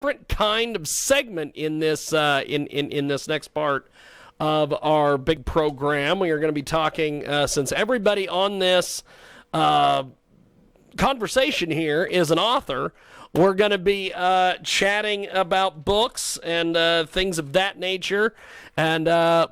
different kind of segment in this in this next part of our big program. We are going to be talking, since everybody on this conversation here is an author, we're going to be chatting about books and things of that nature. And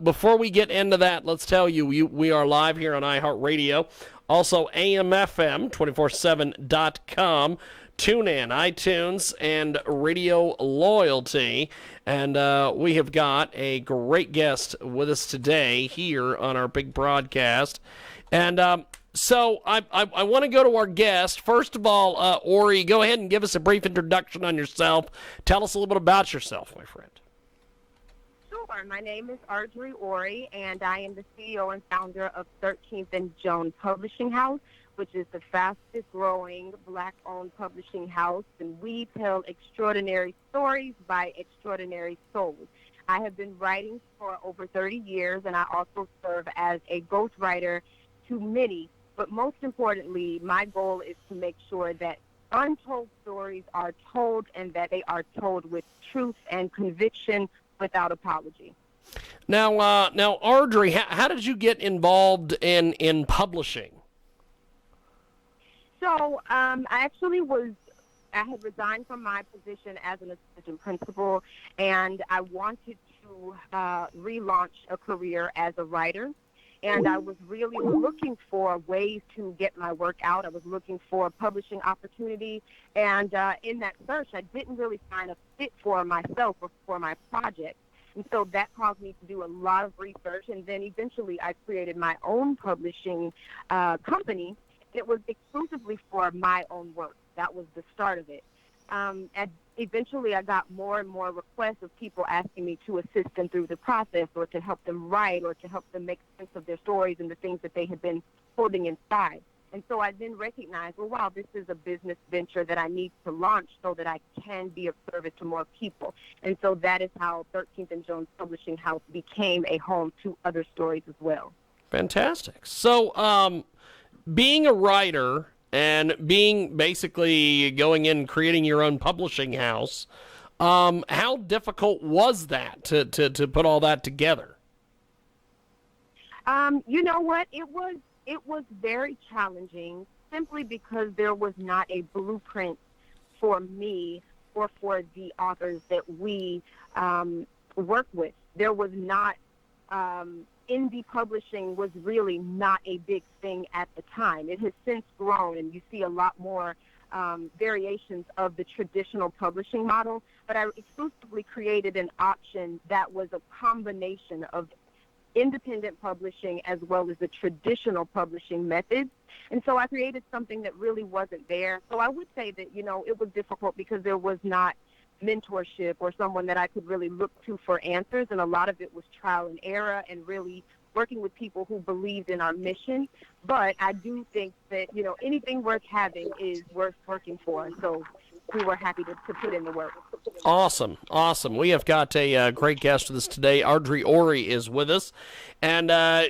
before we get into that, let's tell you, we are live here on iHeartRadio, also AMFM247.com, TuneIn, iTunes, and Radio Loyalty. And we have got a great guest with us today here on our big broadcast. And so I want to go to our guest. First of all, Orie, go ahead and give us a brief introduction on yourself. Tell us a little bit about yourself, my friend. Sure. My name is Ardre Orie, and I am the CEO and founder of 13th and Joan Publishing House, which is the fastest-growing Black-owned publishing house, and we tell extraordinary stories by extraordinary souls. I have been writing for over 30 years, and I also serve as a ghostwriter to many. But most importantly, my goal is to make sure that untold stories are told and that they are told with truth and conviction without apology. Now, Ardre, how did you get involved in publishing? So I had resigned from my position as an assistant principal, and I wanted to relaunch a career as a writer. And I was really looking for ways to get my work out. I was looking for a publishing opportunity. And in that search, I didn't really find a fit for myself or for my project. And so that caused me to do a lot of research. And then eventually I created my own publishing company. It was exclusively for my own work. That was the start of it. And eventually I got more and more requests of people asking me to assist them through the process, or to help them write, or to help them make sense of their stories and the things that they had been holding inside. And so I then recognized, well, wow, this is a business venture that I need to launch so that I can be of service to more people. And so that is how 13th and Joan Publishing House became a home to other stories as well. Fantastic. So being a writer and being basically going in and creating your own publishing house, how difficult was that to put all that together? You know what? It was very challenging, simply because there was not a blueprint for me or for the authors that we work with. There was not indie publishing was really not a big thing at the time. It has since grown, and you see a lot more variations of the traditional publishing model. But I exclusively created an option that was a combination of independent publishing as well as the traditional publishing methods. And so I created something that really wasn't there. So I would say that, it was difficult because there was not mentorship or someone that I could really look to for answers, and a lot of it was trial and error and really working with people who believed in our mission. But I do think that anything worth having is worth working for, so we were happy to put in the work. Awesome. We have got a great guest with us today. Ardre Orie is with us, and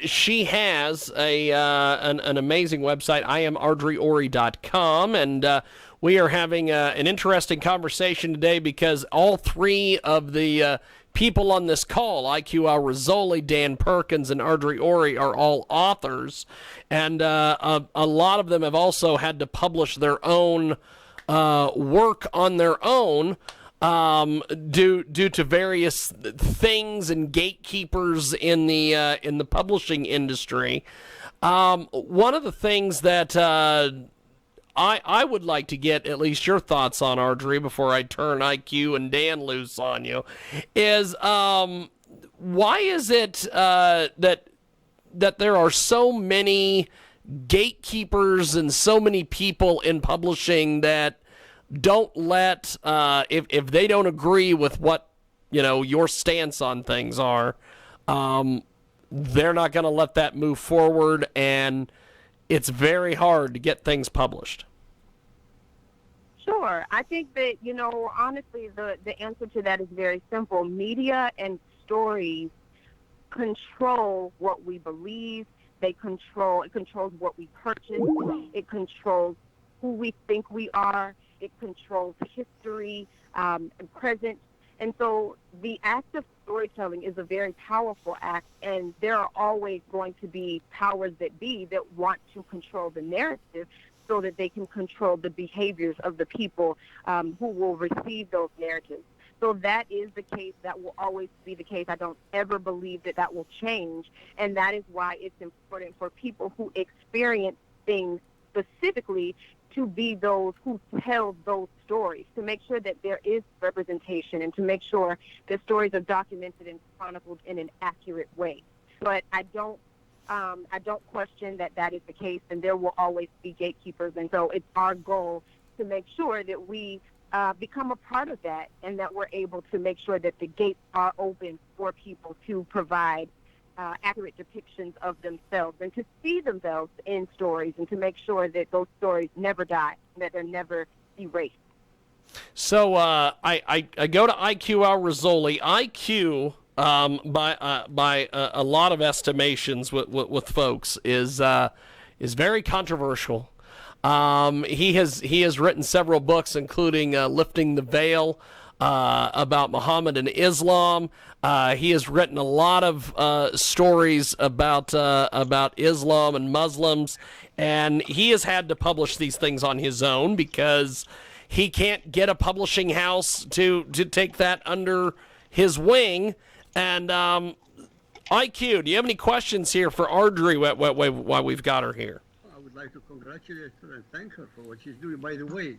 she has an amazing website, IamArdreOrie.com, and we are having an interesting conversation today because all three of the people on this call, IQ Al Rizzoli, Dan Perkins, and Ardre Orie, are all authors, and a lot of them have also had to publish their own work on their own due to various things and gatekeepers in the publishing industry. One of the things that I would like to get at least your thoughts on, Ardre, before I turn IQ and Dan loose on you, is why is it that there are so many gatekeepers and so many people in publishing that don't let, if they don't agree with what your stance on things are, they're not going to let that move forward, and it's very hard to get things published? Sure. I think that, honestly, the answer to that is very simple. Media and stories control what we believe. It controls what we purchase. It controls who we think we are. It controls history, and present. And so the act of storytelling is a very powerful act, and there are always going to be powers that be that want to control the narrative so that they can control the behaviors of the people who will receive those narratives. So that is the case. That will always be the case. I don't ever believe that that will change, and that is why it's important for people who experience things specifically to be those who tell those stories, to make sure that there is representation and to make sure the stories are documented and chronicled in an accurate way. But I don't question that that is the case, and there will always be gatekeepers. And so it's our goal to make sure that we become a part of that, and that we're able to make sure that the gates are open for people to provide accurate depictions of themselves and to see themselves in stories, and to make sure that those stories never die, that they're never erased. So I go to IQ Al Rizzoli. IQ, by a lot of estimations with folks, is very controversial. He has written several books, including Lifting the Veil, about Muhammad and Islam. He has written a lot of stories about Islam and Muslims, and he has had to publish these things on his own because he can't get a publishing house to take that under his wing. And IQ, do you have any questions here for Ardre while we've got her here? I would like to congratulate her and thank her for what she's doing. By the way,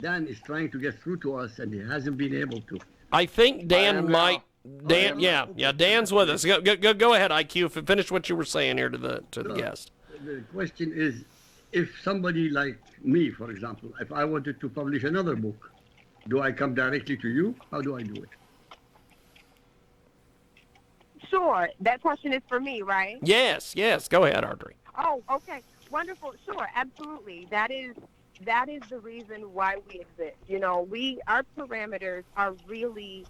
Dan is trying to get through to us, and he hasn't been able to. I think Dan might. Dan, yeah, Dan's with us. Go ahead, IQ. Finish what you were saying here to the guest. The question is, if somebody like me, for example, if I wanted to publish another book, do I come directly to you? How do I do it? Sure. That question is for me, right? Yes. Go ahead, Ardre. Oh, okay. Wonderful. Sure. Absolutely. That is the reason why we exist. You know, our parameters are really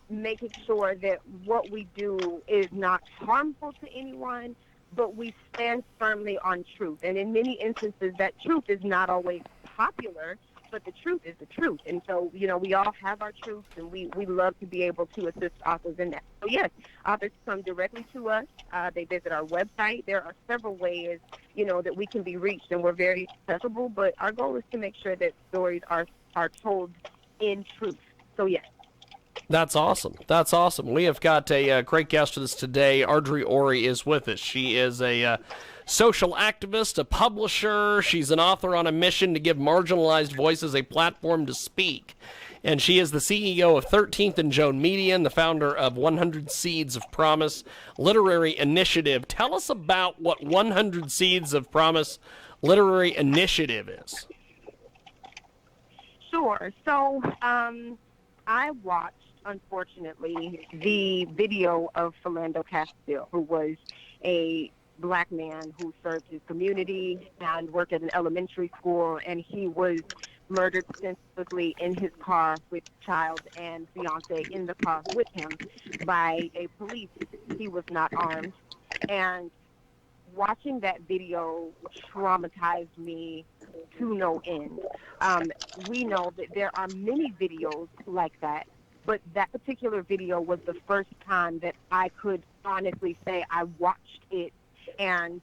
making sure that what we do is not harmful to anyone, but we stand firmly on truth. And in many instances, that truth is not always popular, but the truth is the truth. And so, you know, we all have our truths, and we love to be able to assist authors in that. So, yes, authors come directly to us. They visit our website. There are several ways, you know, that we can be reached, and we're very accessible. But our goal is to make sure that stories are told in truth. So, yes. That's awesome. We have got a great guest with us today. Ardre Orie is with us. She is a social activist, a publisher. She's an author on a mission to give marginalized voices a platform to speak. And she is the CEO of 13th and Joan Media and the founder of 100 Seeds of Promise Literary Initiative. Tell us about what 100 Seeds of Promise Literary Initiative is. Sure. So I watched, unfortunately, the video of Philando Castile, who was a Black man who served his community and worked at an elementary school, and he was murdered senselessly in his car with child and fiance in the car with him by a police. He was not armed. And watching that video traumatized me to no end. We know that there are many videos like that, but that particular video was the first time that I could honestly say I watched it, and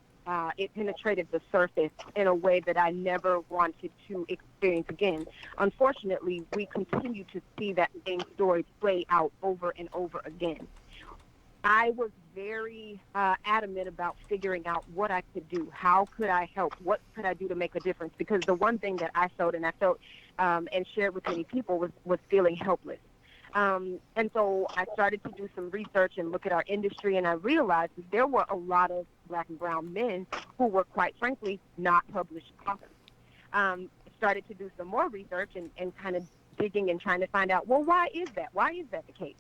it penetrated the surface in a way that I never wanted to experience again. Unfortunately, we continue to see that same story play out over and over again. I was very adamant about figuring out what I could do. How could I help? What could I do to make a difference? Because the one thing that I felt and shared with many people was feeling helpless. And so I started to do some research and look at our industry, and I realized that there were a lot of Black and brown men who were, quite frankly, not published authors. Started to do some more research and kind of digging and trying to find out, well, why is that? Why is that the case?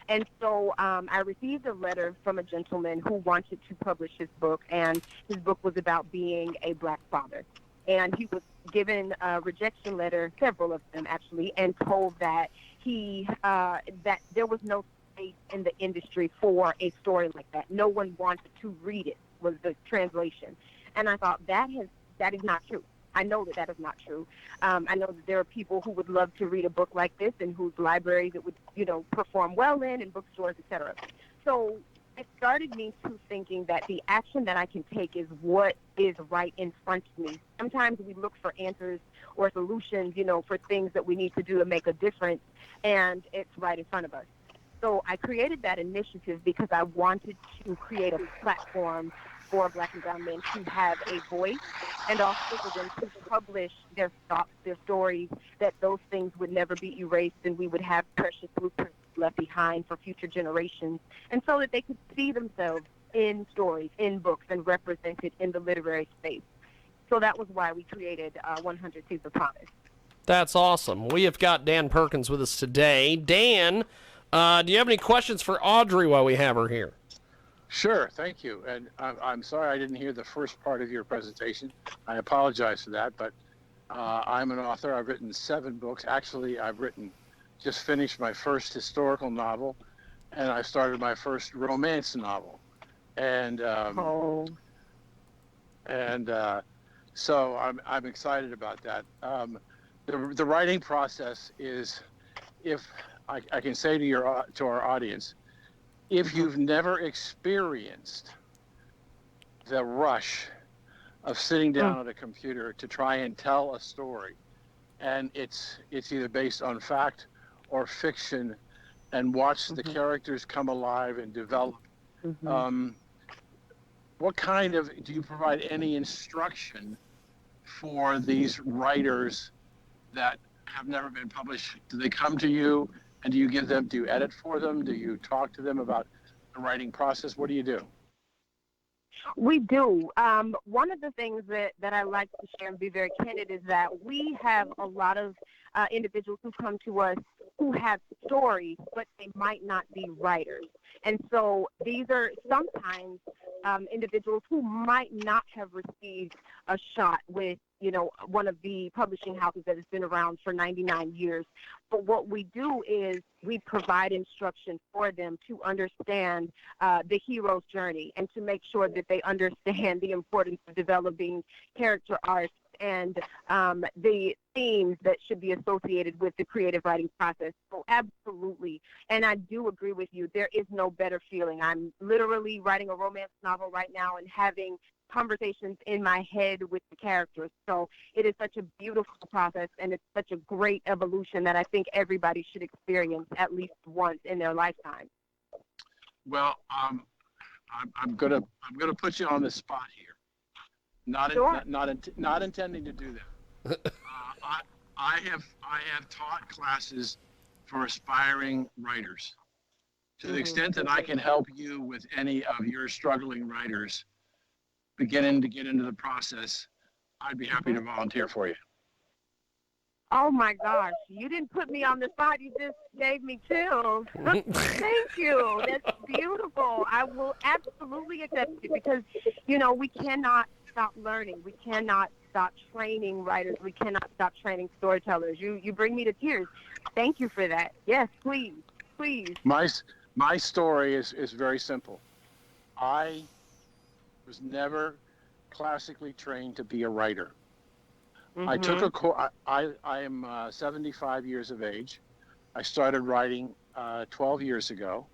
And so I received a letter from a gentleman who wanted to publish his book, and his book was about being a Black father. And he was given a rejection letter, several of them actually, and told that that there was no space in the industry for a story like that. No one wanted to read it, was the translation. And I thought, that is not true. I know that that is not true. I know that there are people who would love to read a book like this and whose libraries it would, perform well in, and bookstores, etc. So it started me to thinking that the action that I can take is what is right in front of me. Sometimes we look for answers or solutions, for things that we need to do to make a difference, and it's right in front of us. So I created that initiative because I wanted to create a platform for Black and brown men to have a voice, and also for them to publish their thoughts, their stories, that those things would never be erased, and we would have precious blueprints left behind for future generations, and so that they could see themselves in stories, in books, and represented in the literary space. So that was why we created 100 Seeds of Promise. That's awesome. We have got Dan Perkins with us today. Dan, do you have any questions for Audrey while we have her here? Sure, thank you. And I'm sorry I didn't hear the first part of your presentation. I apologize for that, but I'm an author. I've written 7 books. Actually, just finished my first historical novel, and I started my first romance novel. And so I'm excited about that. The writing process is, if I can say to our audience, if you've never experienced the rush of sitting down at a computer to try and tell a story, and it's either based on fact or fiction, and watch the characters come alive and develop, do you provide any instruction for these writers that have never been published? Do they come to you, and do you edit for them? Do you talk to them about the writing process? What do you do? We do. One of the things that I like to share and be very candid is that we have a lot of individuals who come to us who have stories, but they might not be writers. And so these are sometimes individuals who might not have received a shot with, one of the publishing houses that has been around for 99 years. But what we do is we provide instruction for them to understand the hero's journey, and to make sure that they understand the importance of developing character arcs and the themes that should be associated with the creative writing process. So absolutely. And I do agree with you. There is no better feeling. I'm literally writing a romance novel right now and having conversations in my head with the characters. So it is such a beautiful process, and it's such a great evolution that I think everybody should experience at least once in their lifetime. Well, I'm gonna put you on the spot here. Not intending to do that. I have taught classes for aspiring writers. To the extent that I can help you with any of your struggling writers beginning to get into the process, I'd be happy to volunteer for you. Oh my gosh, you didn't put me on the spot. You just gave me chills. Thank you. That's beautiful. I will absolutely accept it, because, we cannot stop learning. We cannot stop training writers. We cannot stop training storytellers. You bring me to tears. Thank you for that. Yes, please. My story is very simple. I was never classically trained to be a writer. I took a course. I am 75 years of age. I started writing 12 years ago.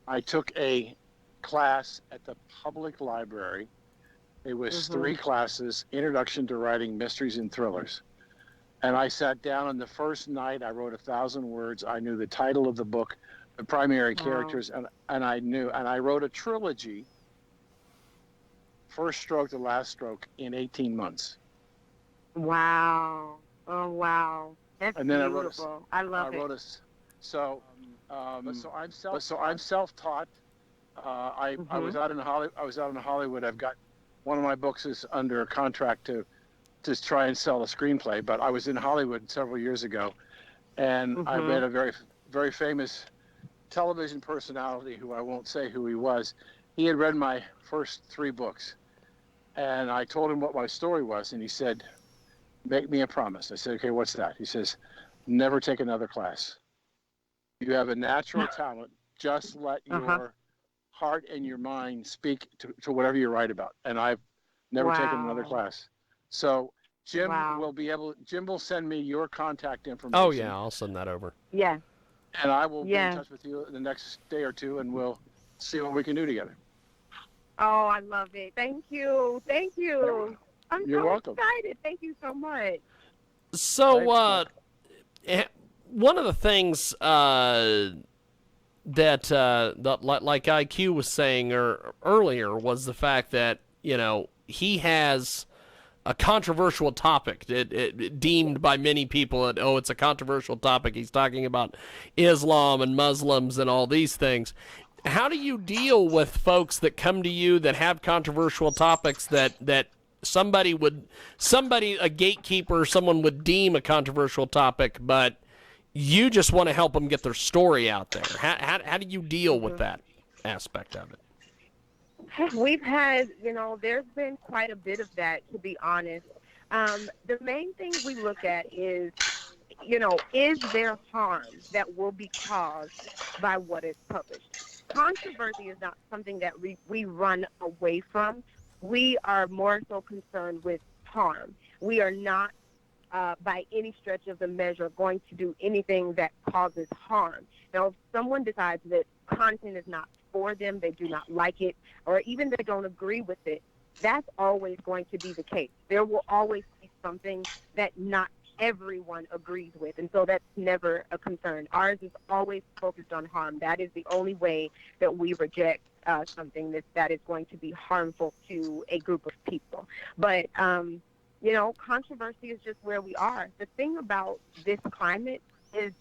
I took a class at the public library. It was 3 classes: Introduction to Writing Mysteries and Thrillers. And I sat down, and the first night I wrote 1,000 words. I knew the title of the book, the primary characters, and I wrote a trilogy, first stroke to last stroke, in 18 months. Wow. Oh, wow. That's and then beautiful. I love it. So I'm self-taught. I was out in Hollywood. I've got one of my books is under contract to try and sell a screenplay, but I was in Hollywood several years ago, and I met a very, very famous television personality who I won't say who he was. He had read my first 3 books, and I told him what my story was, and he said, "Make me a promise." I said, "Okay, what's that?" He says, "Never take another class. You have a natural talent. Just let your heart and your mind speak to whatever you write about." And I've never taken another class. So Jim Wow. Jim will send me your contact information. Oh yeah, I'll send that over. Yeah. And I will be in Yeah. touch with you the next day or two, and we'll see what we can do together. Oh, I love it. Thank you. Thank you. I'm You're so welcome. excited. Thank you so much. So, Thanks. one of the things that like IQ was saying earlier was the fact that he has a controversial topic deemed by many people that it's a controversial topic. He's talking about Islam and Muslims and all these things. How do you deal with folks that come to you that have controversial topics that somebody, a gatekeeper, someone would deem a controversial topic, but you just want to help them get their story out there? How do you deal with that aspect of it? We've had, there's been quite a bit of that, to be honest. The main thing we look at is, is there harm that will be caused by what is published? Controversy is not something that we run away from. We are more so concerned with harm. We are not, by any stretch of the measure, going to do anything that causes harm. Now, if someone decides that content is not for them, they do not like it, or even they don't agree with it, that's always going to be the case. There will always be something that not everyone agrees with, and so that's never a concern. Ours is always focused on harm. That is the only way that we reject something that is going to be harmful to a group of people. But controversy is just where we are. The thing about this climate is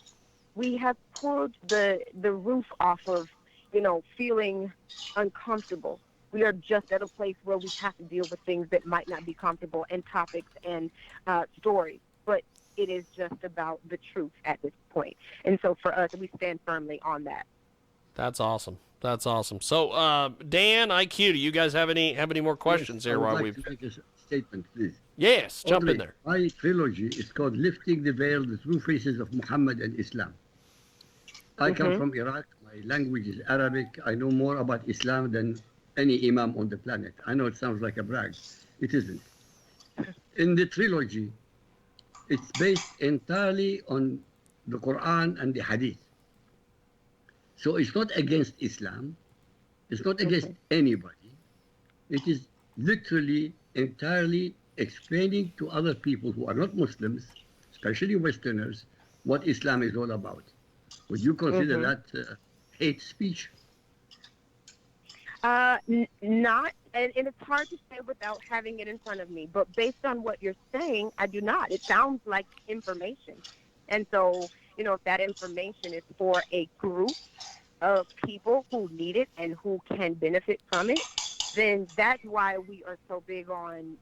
we have pulled the roof off of feeling uncomfortable. We are just at a place where we have to deal with things that might not be comfortable, and topics and stories. But it is just about the truth at this point. And so for us, we stand firmly on that. That's awesome. That's awesome. So, Dan, IQ, do you guys have any more questions here? I would like to make a statement, please. Yes, jump in there. My trilogy is called Lifting the Veil, The True Faces of Muhammad and Islam. I come from Iraq. My language is Arabic. I know more about Islam than any imam on the planet. I know it sounds like a brag. It isn't. In the trilogy, it's based entirely on the Quran and the Hadith. So it's not against Islam. It's not against anybody. It is literally entirely explaining to other people who are not Muslims, especially Westerners, what Islam is all about. Would you consider that hate speech? Not, and it's hard to say without having it in front of me, but based on what you're saying, I do not. It sounds like information. And so, if that information is for a group of people who need it and who can benefit from it, then that's why we are so big on,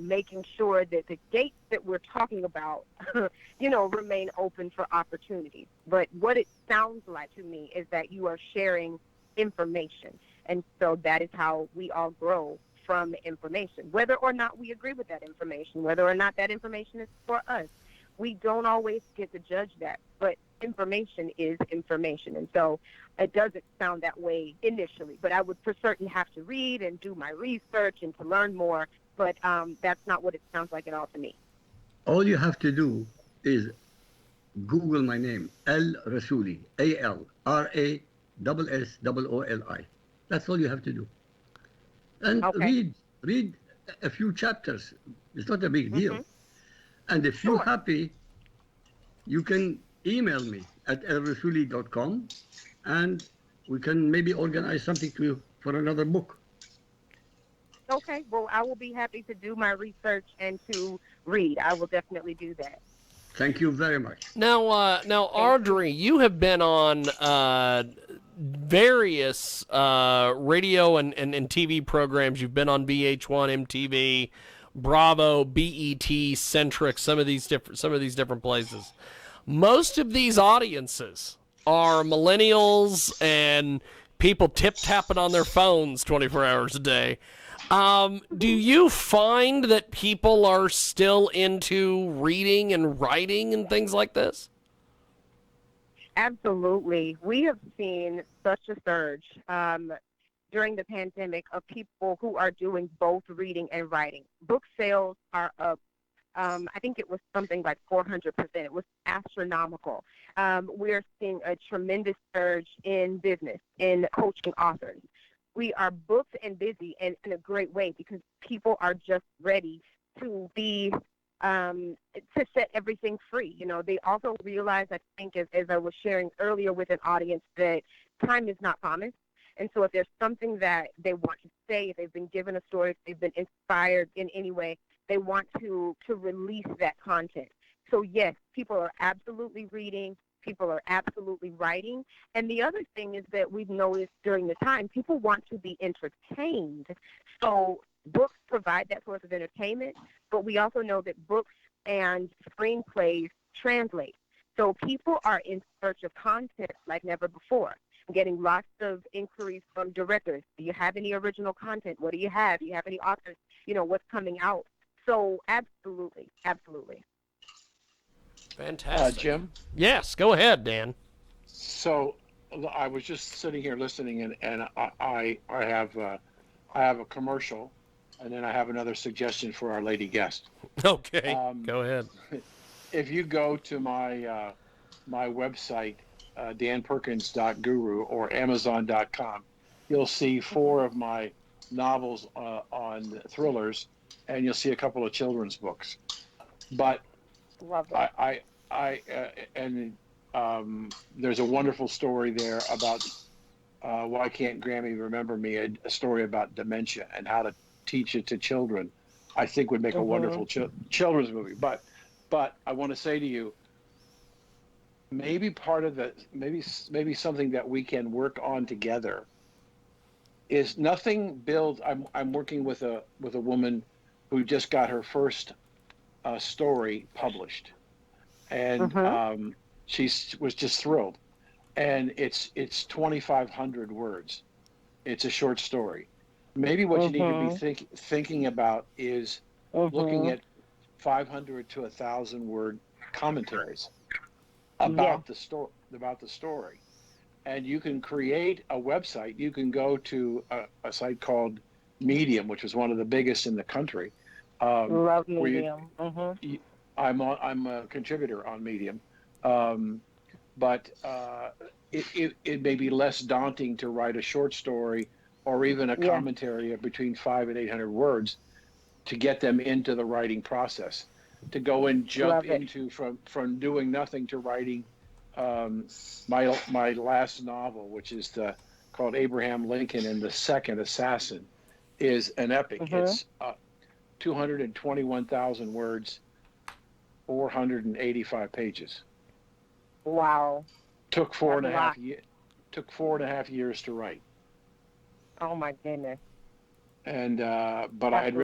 making sure that the gates that we're talking about, remain open for opportunities. But what it sounds like to me is that you are sharing information. And so that is how we all grow, from information, whether or not we agree with that information, whether or not that information is for us. We don't always get to judge that, but information is information. And so it doesn't sound that way initially, but I would for certain have to read and do my research and to learn more. But that's not what it sounds like at all to me. All you have to do is Google my name, Al Rassooli, ALRASSOOLI. That's all you have to do. And read a few chapters. It's not a big deal. And if you're happy, you can email me at alrassooli.com, and we can maybe organize something for another book. Okay, well, I will be happy to do my research and to read. I will definitely do that. Thank you very much. Now, Ardre, you have been on various radio and TV programs. You've been on VH1, MTV, Bravo, BET, Centric, some of these different places. Most of these audiences are millennials and people tip-tapping on their phones 24 hours a day. Do you find that people are still into reading and writing and things like this? Absolutely. We have seen such a surge during the pandemic of people who are doing both reading and writing. Book sales are up I think it was something like 400%. It was astronomical. We're seeing a tremendous surge in business, in coaching authors. We are booked and busy, and in a great way, because people are just ready to be to set everything free. You know, they also realize, I think, as I was sharing earlier with an audience, that time is not promised. And so if there's something that they want to say, if they've been given a story, if they've been inspired in any way, they want to release that content. So yes, people are absolutely reading, people are absolutely writing. And the other thing is that we've noticed during the time, people want to be entertained. So books provide that source of entertainment, but we also know that books and screenplays translate. So people are in search of content like never before. I'm getting lots of inquiries from directors. Do you have any original content? What do you have? Do you have any authors? You know, what's coming out? So absolutely, absolutely. Fantastic. Jim? Yes, go ahead, Dan. So I was just sitting here listening, and I have a commercial, and then I have another suggestion for our lady guest. Okay, go ahead. If you go to my my website, danperkins.guru or amazon.com, you'll see 4 of my novels on thrillers, and you'll see a couple of children's books. But Love it. There's a wonderful story there about why can't Grammy remember me? A story about dementia and how to teach it to children. I think would make a wonderful children's movie. But I want to say to you, maybe part of the maybe something that we can work on together is nothing build. I'm working with a woman who just got her first story published, and she was just thrilled. And it's 2,500 words. It's a short story. Maybe what you need to be thinking about is looking at 500 to 1,000 word commentaries about the story. And you can create a website. You can go to a site called Medium, which is one of the biggest in the country. Love Medium. I'm a contributor on Medium, but it may be less daunting to write a short story or even a commentary of between 500 and 800 words to get them into the writing process. To go and jump into from doing nothing to writing my last novel, which is called Abraham Lincoln and the Second Assassin, is an epic. It's 221,000 words, 485 pages. Wow. Took 4.5 years to write. Oh my goodness. And but I had